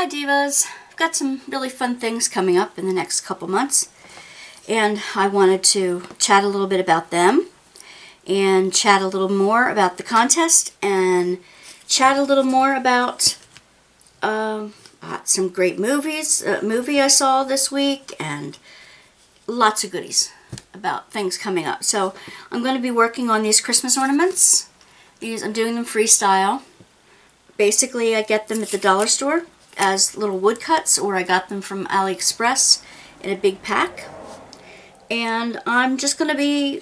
Hi Divas! I've got some really fun things coming up in the next couple months, and I wanted to chat a little bit about them, and chat a little more about the contest, and chat a little more about some great movies, movie I saw this week, and lots of goodies about things coming up. So I'm going to be working on these Christmas ornaments. I'm doing them freestyle. Basically, I get them at the dollar store as little woodcuts, or I got them from AliExpress in a big pack. And I'm just going to be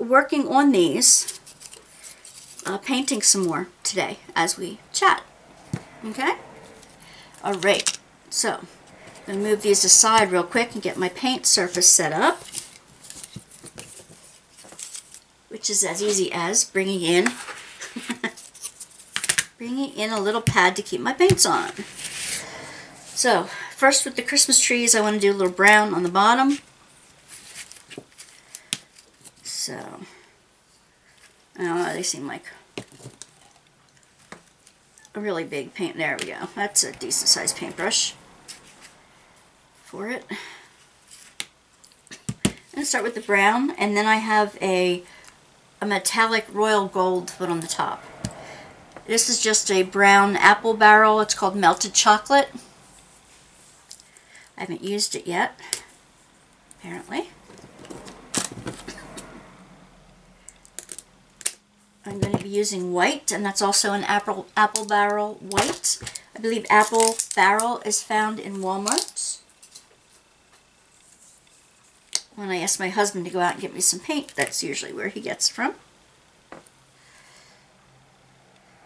working on these, painting some more today as we chat. Okay? Alright, so I'm going to move these aside real quick and get my paint surface set up, which is as easy as bringing in a little pad to keep my paints on. So, first with the Christmas trees, I want to do a little brown on the bottom. So, I don't know, they seem like a really big paint. There we go. That's a decent sized paintbrush for it. I'm going to start with the brown, and then I have a metallic royal gold to put on the top. This is just a brown apple barrel. It's called Melted Chocolate. I haven't used it yet, apparently. I'm going to be using white, and that's also an apple barrel white. I believe apple barrel is found in Walmart. When I ask my husband to go out and get me some paint, that's usually where he gets it from.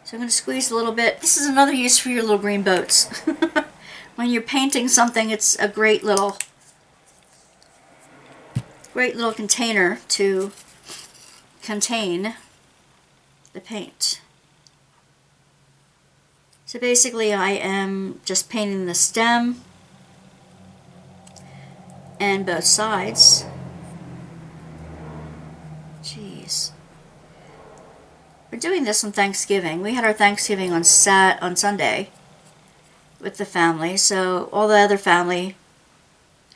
So I'm going to squeeze a little bit. This is another use for your little green boats. When you're painting something, it's a great little container to contain the paint. So basically I am just painting the stem and both sides. Jeez. We're doing this on Thanksgiving. We had our Thanksgiving on Sunday with the family, so all the other family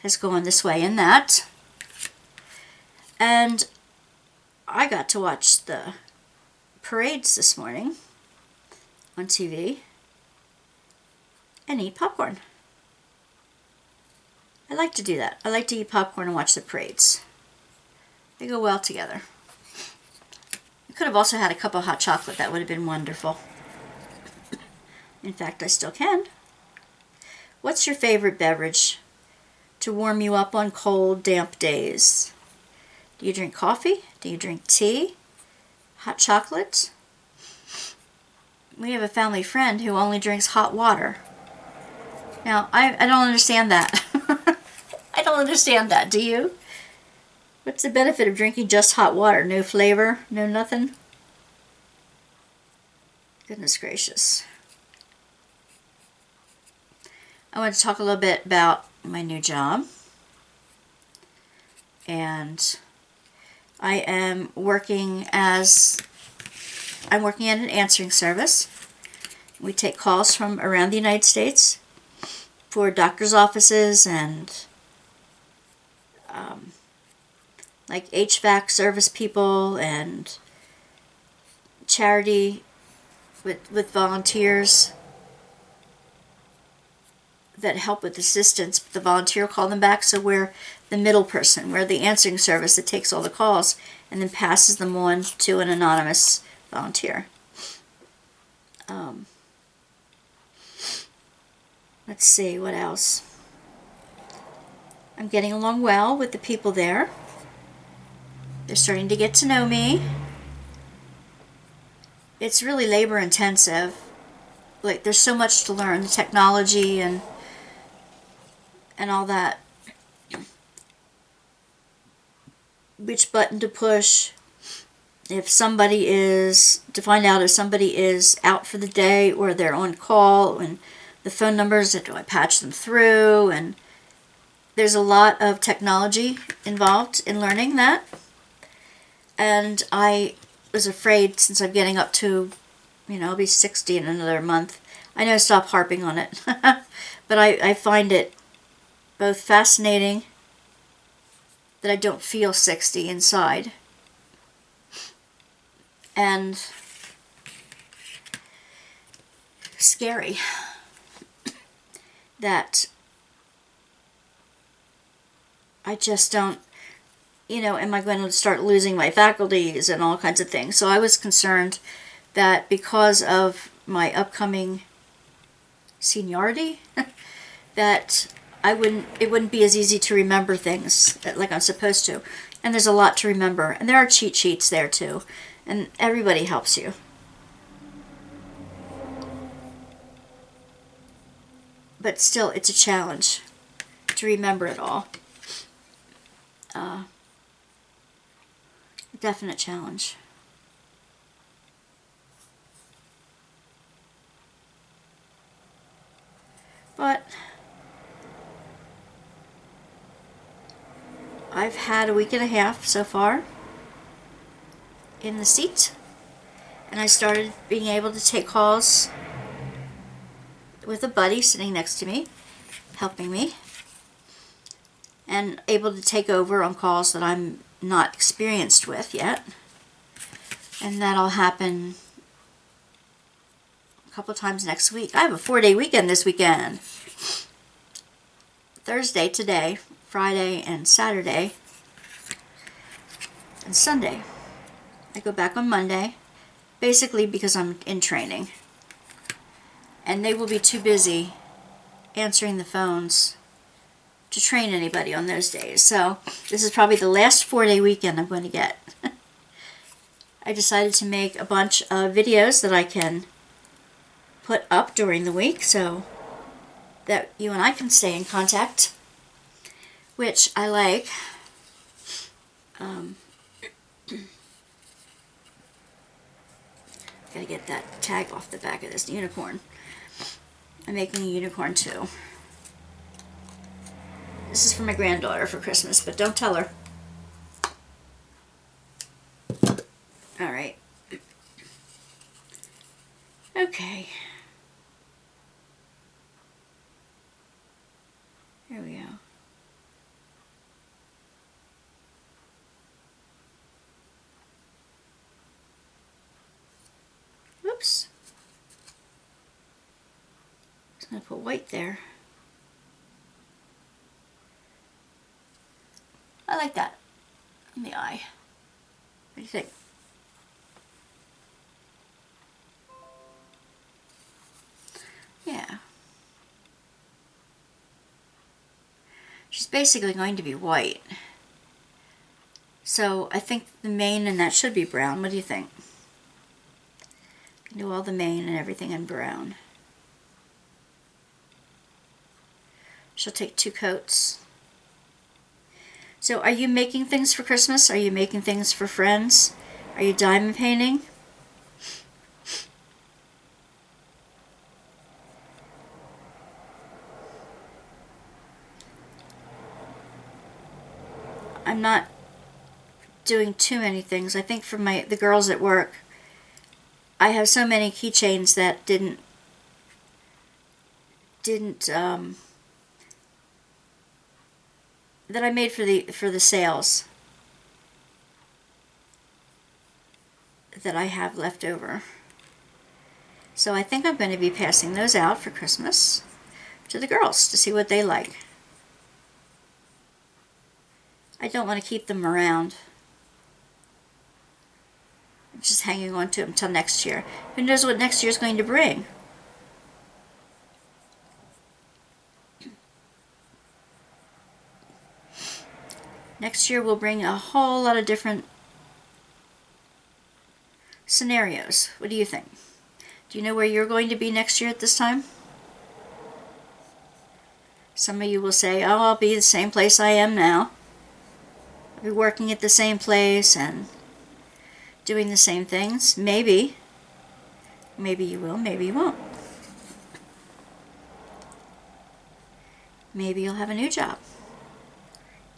has gone this way in that. And I got to watch the parades this morning on TV and eat popcorn. I like to do that. I like to eat popcorn and watch the parades. They go well together. I could have also had a cup of hot chocolate. That would have been wonderful. In fact, I still can. What's your favorite beverage to warm you up on cold, damp days? Do you drink coffee? Do you drink tea? Hot chocolate? We have a family friend who only drinks hot water. Now, I don't understand that. I don't understand that. Do you? What's the benefit of drinking just hot water? No flavor? No nothing? Goodness gracious. I want to talk a little bit about my new job. And I am working at an answering service. We take calls from around the United States for doctor's offices and like HVAC service people and charity with volunteers that help with assistance. The volunteer will call them back, so we're the middle person. We're the answering service that takes all the calls and then passes them on to an anonymous volunteer. Let's see, what else? I'm getting along well with the people there. They're starting to get to know me. It's really labor intensive. Like, there's so much to learn, the technology and all that. Which button to push, to find out if somebody is out for the day or they're on call, and the phone numbers, do I patch them through, and there's a lot of technology involved in learning that. And I was afraid, since I'm getting up to, I'll be 60 in another month, I know, stop harping on it. But I find it both fascinating that I don't feel 60 inside, and scary that I just don't, am I going to start losing my faculties and all kinds of things. So I was concerned that because of my upcoming seniority, that it wouldn't be as easy to remember things like I'm supposed to. And there's a lot to remember. And there are cheat sheets there too. And everybody helps you. But still, it's a challenge to remember it all. A definite challenge. But I've had a week and a half so far in the seat, and I started being able to take calls with a buddy sitting next to me, helping me, and able to take over on calls that I'm not experienced with yet. And that'll happen a couple times next week. I have a 4-day weekend this weekend. Thursday today, Friday and Saturday, and Sunday. I go back on Monday, basically because I'm in training. And they will be too busy answering the phones to train anybody on those days. So this is probably the last 4-day weekend I'm going to get. I decided to make a bunch of videos that I can put up during the week so that you and I can stay in contact, which I like. Gotta get that tag off the back of this unicorn. I'm making a unicorn too. This is for my granddaughter for Christmas, but don't tell her. Alright. Okay. Here we go. Whoops. I'm going to put white there. I like that in the eye. What do you think? Yeah. She's basically going to be white. So I think the mane and that should be brown. What do you think? You can do all the mane and everything in brown. She'll take 2 coats. So are you making things for Christmas? Are you making things for friends? Are you diamond painting? I'm not doing too many things. I think for the girls at work, I have so many keychains that didn't that I made for the sales that I have left over. So I think I'm going to be passing those out for Christmas to the girls to see what they like. I don't want to keep them around. I'm just hanging on to them until next year. Who knows what next year's going to bring? Next year will bring a whole lot of different scenarios. What do you think? Do you know where you're going to be next year at this time? Some of you will say, oh, I'll be the same place I am now. I'll be working at the same place and doing the same things. Maybe. Maybe you will, maybe you won't. Maybe you'll have a new job.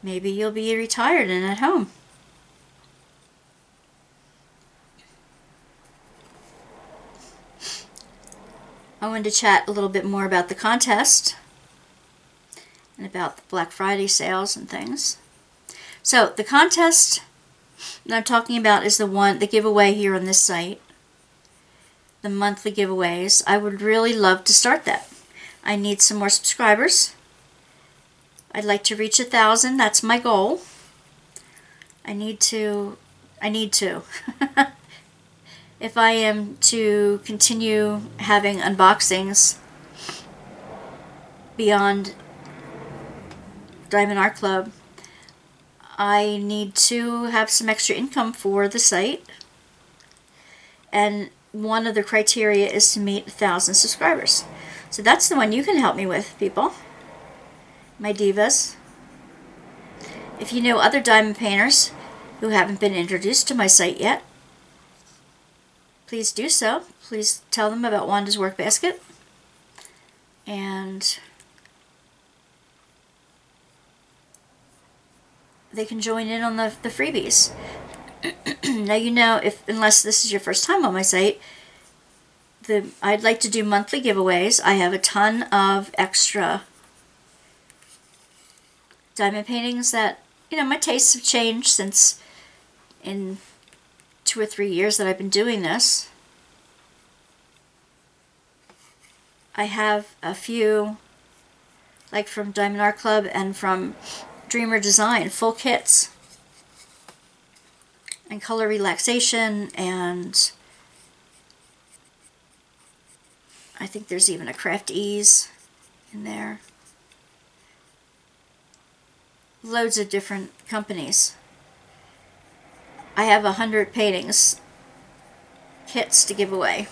Maybe you'll be retired and at home. I going to chat a little bit more about the contest and about the Black Friday sales and things. So the contest that I'm talking about is the giveaway here on this site. The monthly giveaways. I would really love to start that. I need some more subscribers. I'd like to reach 1,000. That's my goal. I need to. If I am to continue having unboxings beyond Diamond Art Club, I need to have some extra income for the site. And one of the criteria is to meet 1,000 subscribers. So that's the one you can help me with, people. My divas. If you know other diamond painters who haven't been introduced to my site yet, please do so. Please tell them about Wanda's Workbasket. And they can join in on the freebies. Now, you know, unless this is your first time on my site, I'd like to do monthly giveaways. I have a ton of extra diamond paintings that, you know, my tastes have changed since in 2 or 3 years that I've been doing this. I have a few, like from Diamond Art Club and from Dreamer Design, full kits. And color relaxation, and I think there's even a craft ease in there. Loads of different companies. I have 100 paintings, kits to give away.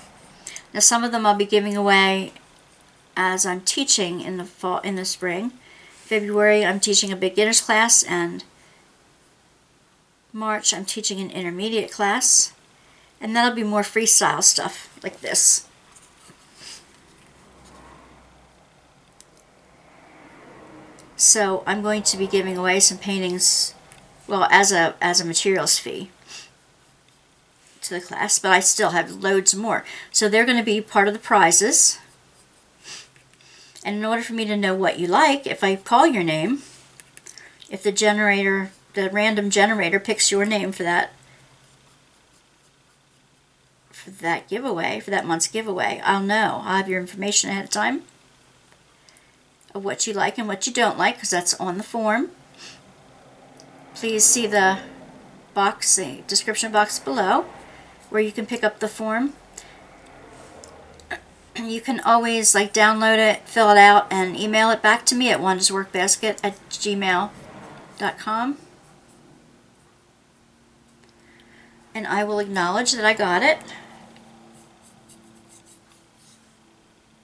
Now some of them I'll be giving away as I'm teaching in the fall, in the spring. February I'm teaching a beginner's class, and March I'm teaching an intermediate class. And that'll be more freestyle stuff like this. So I'm going to be giving away some paintings, well, as a materials fee to the class, but I still have loads more. So they're going to be part of the prizes. And in order for me to know what you like, if I call your name, if the random generator picks your name for that giveaway, for that month's giveaway, I'll know. I'll have your information ahead of time of what you like and what you don't like, because that's on the form. Please see the description box below where you can pick up the form. You can always download it, fill it out, and email it back to me at wandasworkbasket@gmail.com. And I will acknowledge that I got it.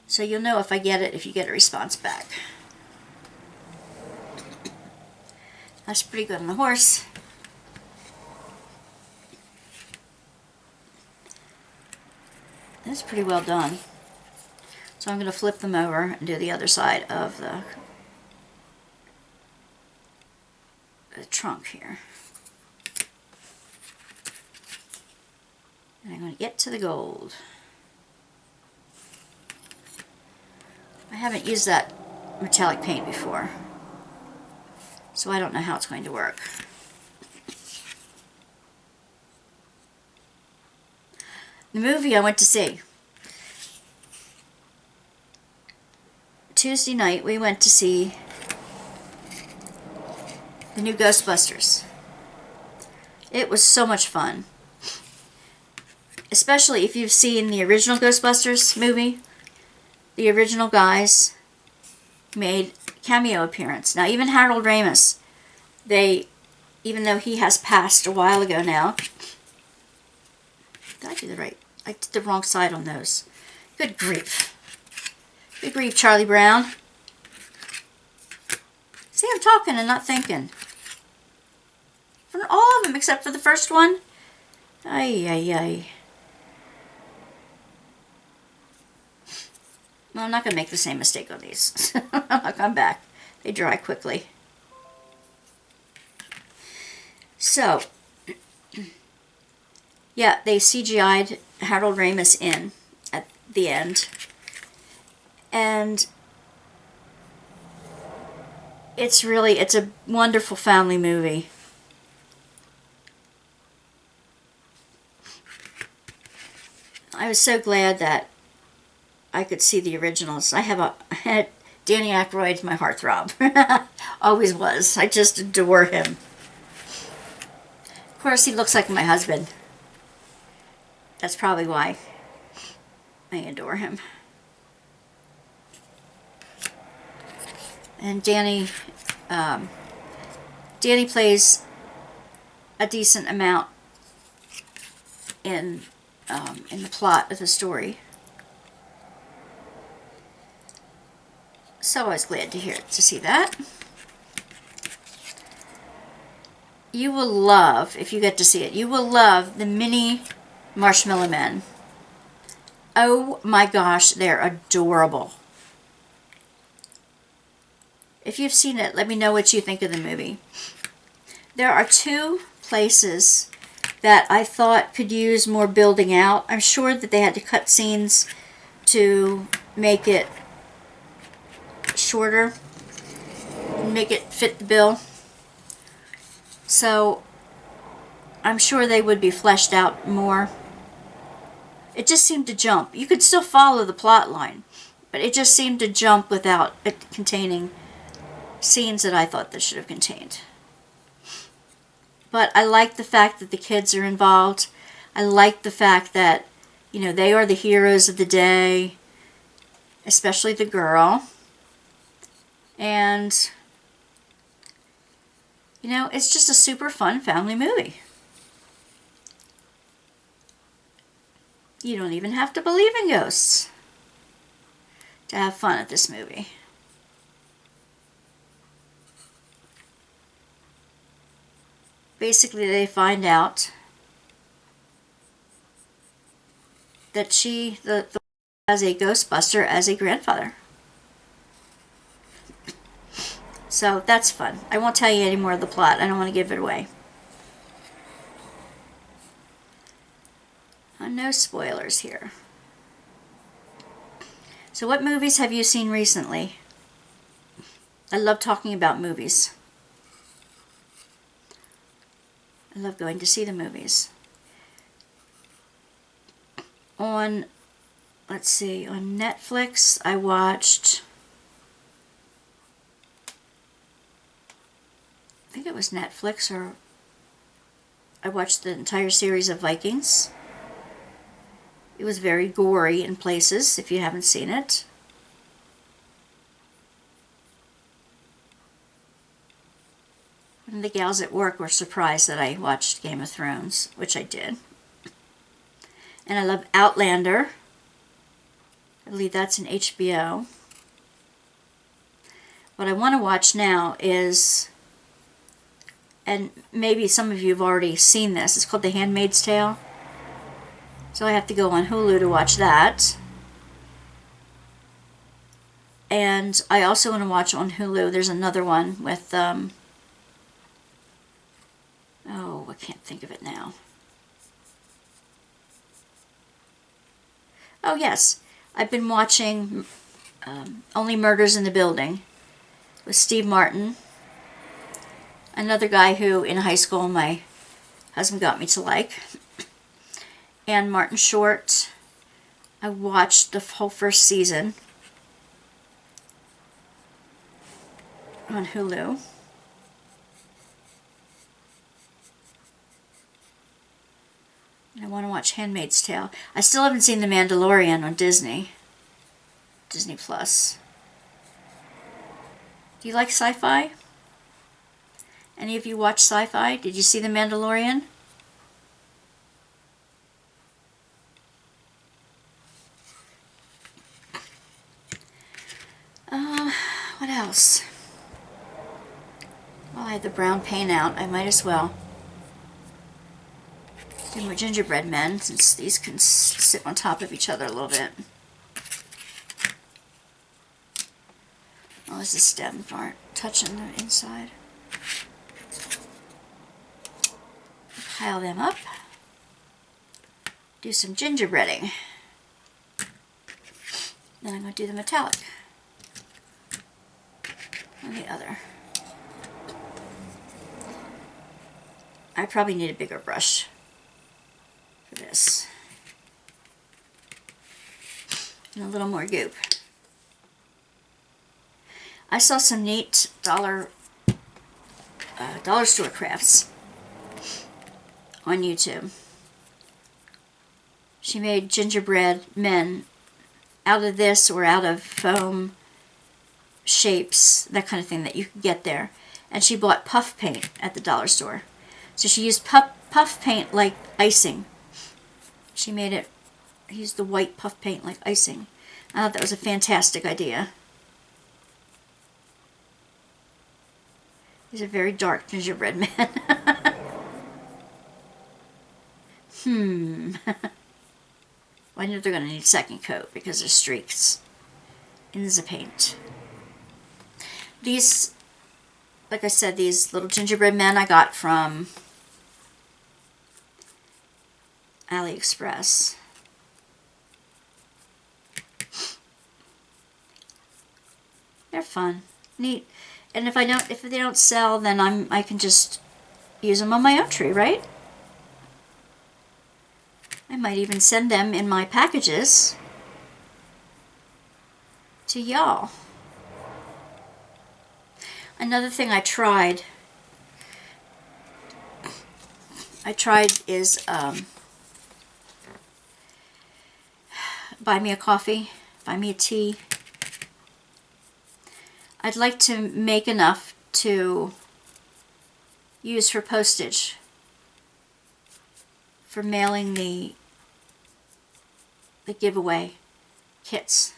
So you'll know if I get it, if you get a response back. That's pretty good on the horse. That's pretty well done. So I'm going to flip them over and do the other side of the trunk here. And I'm going to get to the gold. I haven't used that metallic paint before, so I don't know how it's going to work. The movie I went to see. Tuesday night we went to see the new Ghostbusters. It was so much fun. Especially if you've seen the original Ghostbusters movie. The original guys made cameo appearance. Now even Harold Ramis, even though he has passed a while ago now. Did I do I did the wrong side on those. Good grief. Good grief, Charlie Brown. See, I'm talking and not thinking. For all of them except for the first one. Ay, ay, ay. Well, I'm not going to make the same mistake on these. I'll come back. They dry quickly. So, yeah, they CGI'd Harold Ramis in at the end. And it's a wonderful family movie. I was so glad that I could see the originals. I had Danny Aykroyd's my heartthrob. Always was. I just adore him. Of course, he looks like my husband. That's probably why I adore him. And Danny plays a decent amount in the plot of the story. So I was glad to see that. You will love, if you get to see it, you will love the mini Marshmallow Men. Oh my gosh, they're adorable. If you've seen it, let me know what you think of the movie. There are two places that I thought could use more building out. I'm sure that they had to cut scenes to make it shorter, make it fit the bill. So I'm sure they would be fleshed out more. It just seemed to jump. You could still follow the plot line, but it just seemed to jump without it containing scenes that I thought this should have contained. But I like the fact that the kids are involved. I like the fact that, you know, they are the heroes of the day, especially the girl. And, you know, it's just a super fun family movie. You don't even have to believe in ghosts to have fun at this movie. Basically, they find out that the has a Ghostbuster as a grandfather. So that's fun. I won't tell you any more of the plot. I don't want to give it away. No spoilers here. So what movies have you seen recently? I love talking about movies. I love going to see the movies. On Netflix, I watched, I think it was Netflix, or I watched the entire series of Vikings. It was very gory in places, if you haven't seen it. And the gals at work were surprised that I watched Game of Thrones, which I did. And I love Outlander. I believe that's an HBO. What I want to watch now is, and maybe some of you have already seen this, it's called The Handmaid's Tale. So I have to go on Hulu to watch that. And I also want to watch on Hulu, there's another one with, I can't think of it now. Oh yes, I've been watching Only Murders in the Building with Steve Martin, another guy who in high school my husband got me to like, and Martin Short. I watched the whole first season on Hulu. I want to watch Handmaid's Tale. I still haven't seen The Mandalorian on Disney Plus. Do you like sci-fi? Any of you watch sci-fi? Did you see The Mandalorian? What else? Well, I had the brown paint out. I might as well do more gingerbread men, since these can sit on top of each other a little bit. Oh, this is stems aren't touching the inside. Pile them up. Do some gingerbreading. Then I'm going to do the metallic on the other. I probably need a bigger brush for this. And a little more goop. I saw some neat dollar store crafts on YouTube. She made gingerbread men out of this or out of foam shapes, that kind of thing that you could get there. And she bought puff paint at the dollar store. So she used puff paint like icing. She made it, used the white puff paint like icing. I thought that was a fantastic idea. These are very dark gingerbread men. Well, I know they're going to need a second coat because there's streaks in the paint. These, like I said, these little gingerbread men I got from AliExpress. They're fun, neat, and if they don't sell, then I can just use them on my own tree, right? I might even send them in my packages to y'all. Another thing I tried is buy me a coffee, buy me a tea. I'd like to make enough to use for postage for mailing the giveaway kits.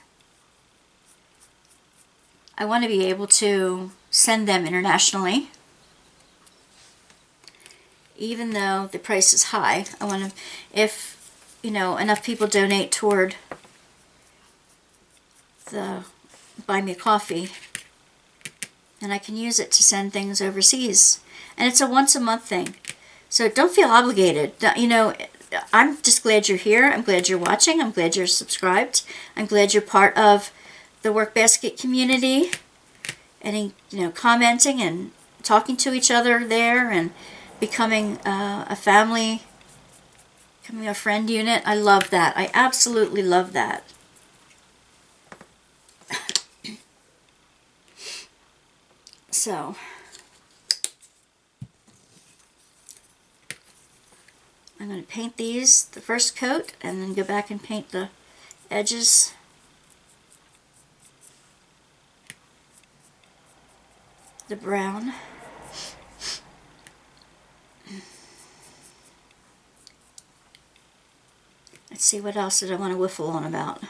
I want to be able to send them internationally. Even though the price is high, I want to, if enough people donate toward the buy me a coffee, then I can use it to send things overseas. And it's a once a month thing. So don't feel obligated. I'm just glad you're here. I'm glad you're watching. I'm glad you're subscribed. I'm glad you're part of the Workbasket community. And commenting and talking to each other there and becoming a family, becoming a friend unit. I love that. I absolutely love that. So, I'm going to paint these the first coat and then go back and paint the edges. The brown. Let's see, what else did I want to waffle on about?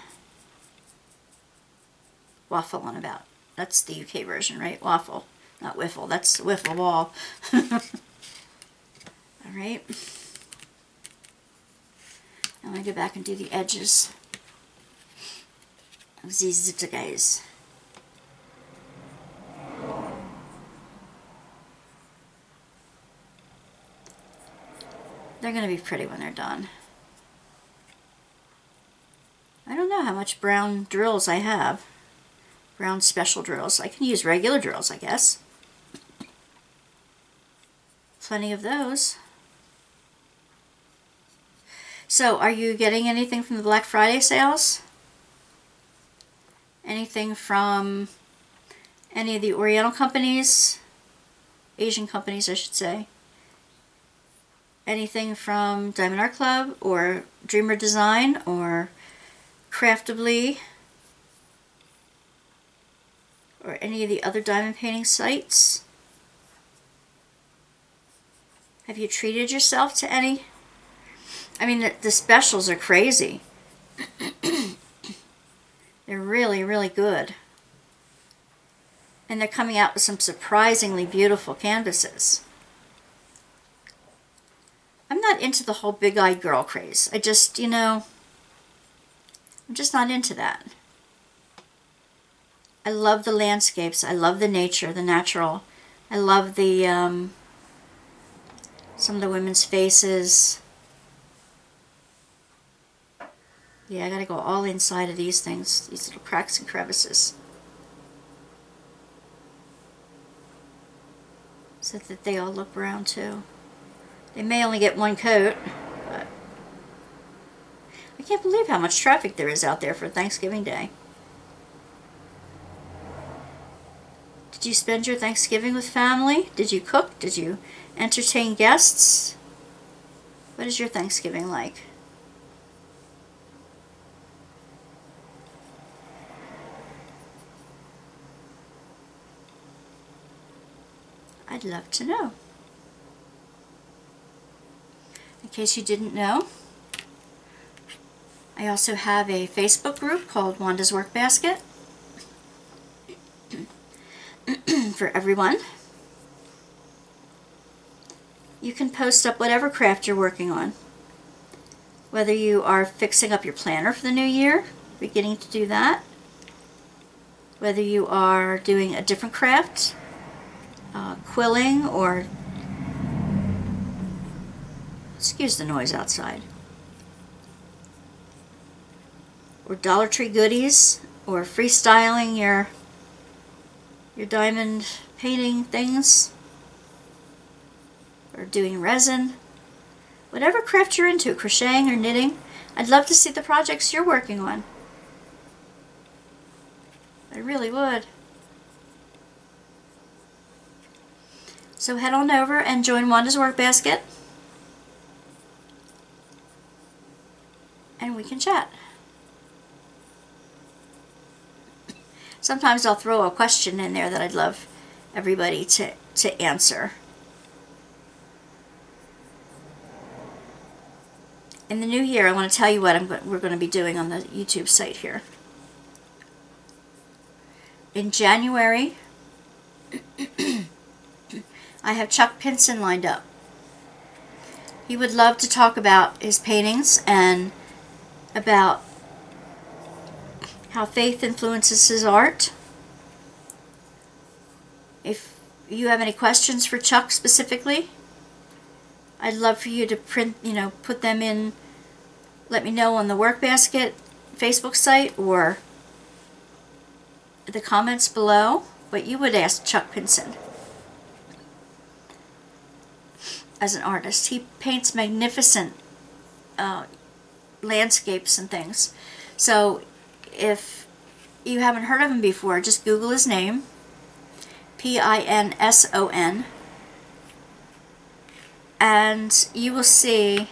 Waffle on about. That's the UK version, right? Waffle. Not whiffle. That's wiffle ball. Alright. I'm going to go back and do the edges of these guys. They're going to be pretty when they're done. I don't know how much brown drills I have. Brown special drills. I can use regular drills, I guess. Plenty of those. So, are you getting anything from the Black Friday sales? Anything from any of the Oriental companies? Asian companies, I should say. Anything from Diamond Art Club or Dreamer Design or Craftably or any of the other diamond painting sites? Have you treated yourself to any? I mean, the specials are crazy. They're really, really good. And they're coming out with some surprisingly beautiful canvases. I'm not into the whole big-eyed girl craze. I just, I'm just not into that. I love the landscapes. I love the nature, the natural. I love the, some of the women's faces. Yeah, I gotta go all inside of these things, these little cracks and crevices, so that they all look brown too. They may only get one coat, but I can't believe how much traffic there is out there for Thanksgiving Day. Did you spend your Thanksgiving with family? Did you cook? Did you entertain guests? What is your Thanksgiving like? I'd love to know. In case you didn't know, I also have a Facebook group called Wanda's Workbasket for everyone. You can post up whatever craft you're working on. Whether you are fixing up your planner for the new year, beginning to do that. Whether you are doing a different craft, quilling, or, excuse the noise outside, or Dollar Tree goodies, or freestyling your diamond painting things, or doing resin. Whatever craft you're into, crocheting or knitting, I'd love to see the projects you're working on. I really would. So head on over and join Wanda's Workbasket, and we can chat. Sometimes I'll throw a question in there that I'd love everybody to answer. In the new year, I want to tell you what we're going to be doing on the YouTube site here. In January, I have Chuck Pinson lined up. He would love to talk about his paintings and about how faith influences his art. If you have any questions for Chuck specifically, I'd love for you to put them in, let me know on the Workbasket Facebook site or the comments below what you would ask Chuck Pinson. As an artist, he paints magnificent landscapes and things. So if you haven't heard of him before, just Google his name, Pinson, and you will see,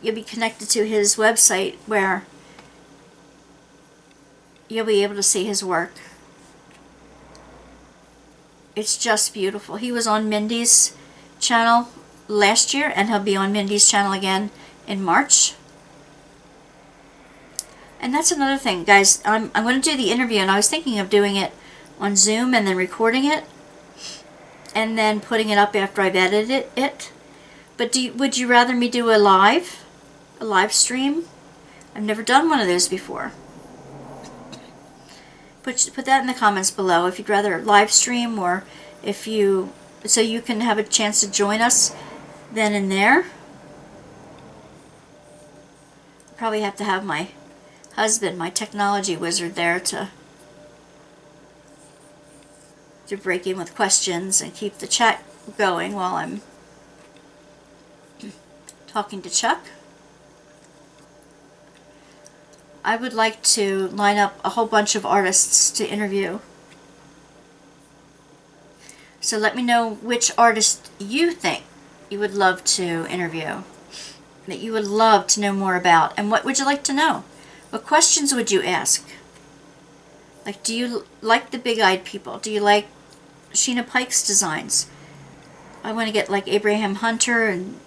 you'll be connected to his website where you'll be able to see his work. It's just beautiful. He was on Mindy's channel last year, and he'll be on Mindy's channel again in March. And that's another thing, guys. I'm going to do the interview, and I was thinking of doing it on Zoom and then recording it and then putting it up after I've edited it. But would you rather me do a live stream? I've never done one of those before. Put that in the comments below if you'd rather live stream, or if you, so you can have a chance to join us then and there. Probably have to have my husband, my technology wizard, there to break in with questions and keep the chat going while I'm talking to Chuck. I would like to line up a whole bunch of artists to interview. So let me know which artist you think you would love to interview, that you would love to know more about, and what would you like to know? What questions would you ask? Like, do you like the big-eyed people? Do you like Sheena Pike's designs? I want to get like Abraham Hunter and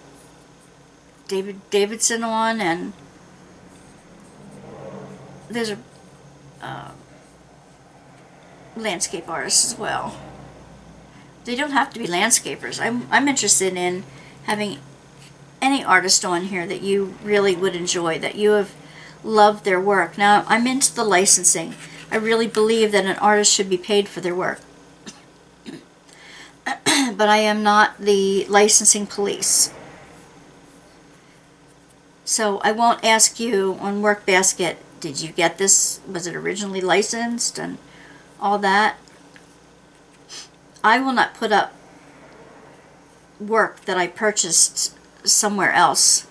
David Davidson on, and those are landscape artists as well. They don't have to be landscapers. I'm interested in having any artist on here that you really would enjoy, that you have loved their work. Now, I'm into the licensing. I really believe that an artist should be paid for their work. But I am not the licensing police. So I won't ask you on Workbasket, did you get this? Was it originally licensed and all that? I will not put up work that I purchased somewhere else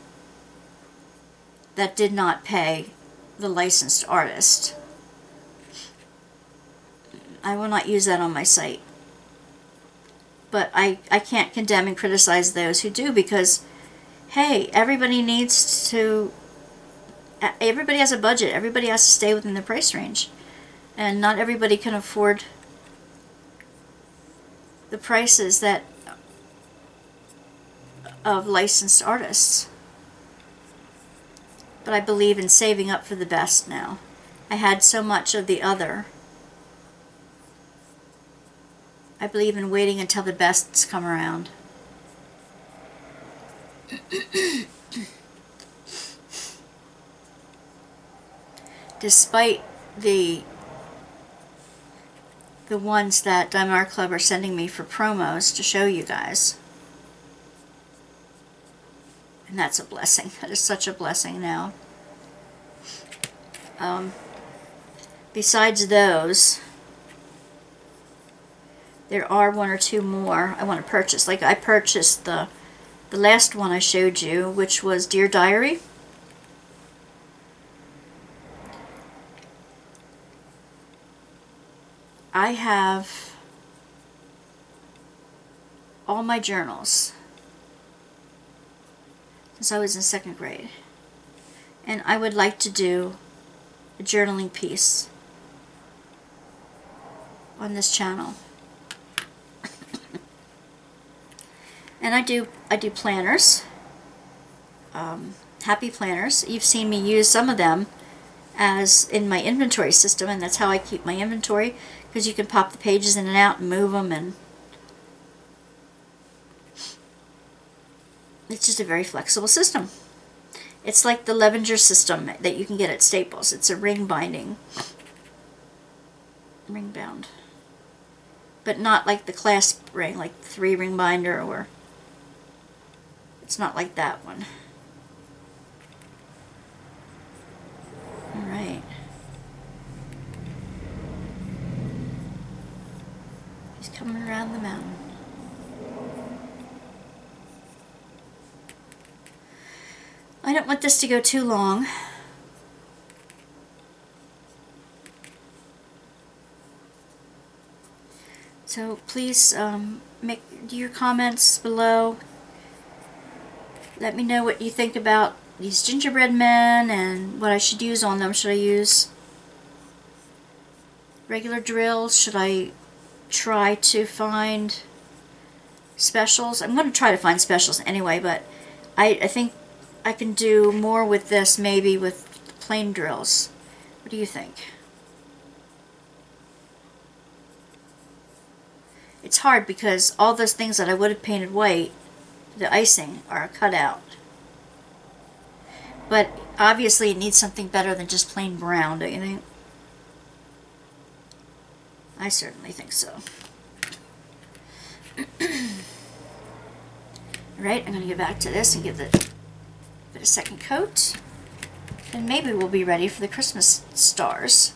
that did not pay the licensed artist. I will not use that on my site. But I can't condemn and criticize those who do, because, hey, everybody has a budget. Everybody has to stay within the price range. And not everybody can afford the prices of licensed artists. But I believe in saving up for the best now. I had so much of the other. I believe in waiting until the bests come around. Despite the ones that Diamond Art Club are sending me for promos to show you guys. And that's a blessing. That is such a blessing now. Besides those, there are one or two more I want to purchase. Like I purchased the last one I showed you, which was Dear Diary. I have all my journals since I was in 2nd grade. And I would like to do a journaling piece on this channel. And I do planners, happy planners. You've seen me use some of them as in my inventory system, and that's how I keep my inventory, because you can pop the pages in and out and move them, and it's just a very flexible system. It's like the Levenger system that you can get at Staples. It's a ring binding, ring bound, but not like the clasp ring, like the 3-ring binder, or it's not like that one. All right. He's coming around the mountain. I don't want this to go too long. So please make your comments below. Let me know what you think about these gingerbread men and what I should use on them. Should I use regular drills? Should I try to find specials? I'm going to try to find specials anyway, but I think I can do more with this, maybe with plain drills. What do you think? It's hard because all those things that I would have painted white, the icing, are cut out. But obviously it needs something better than just plain brown, don't you think? I certainly think so. Alright, I'm going to get back to this and give it a second coat. And maybe we'll be ready for the Christmas stars.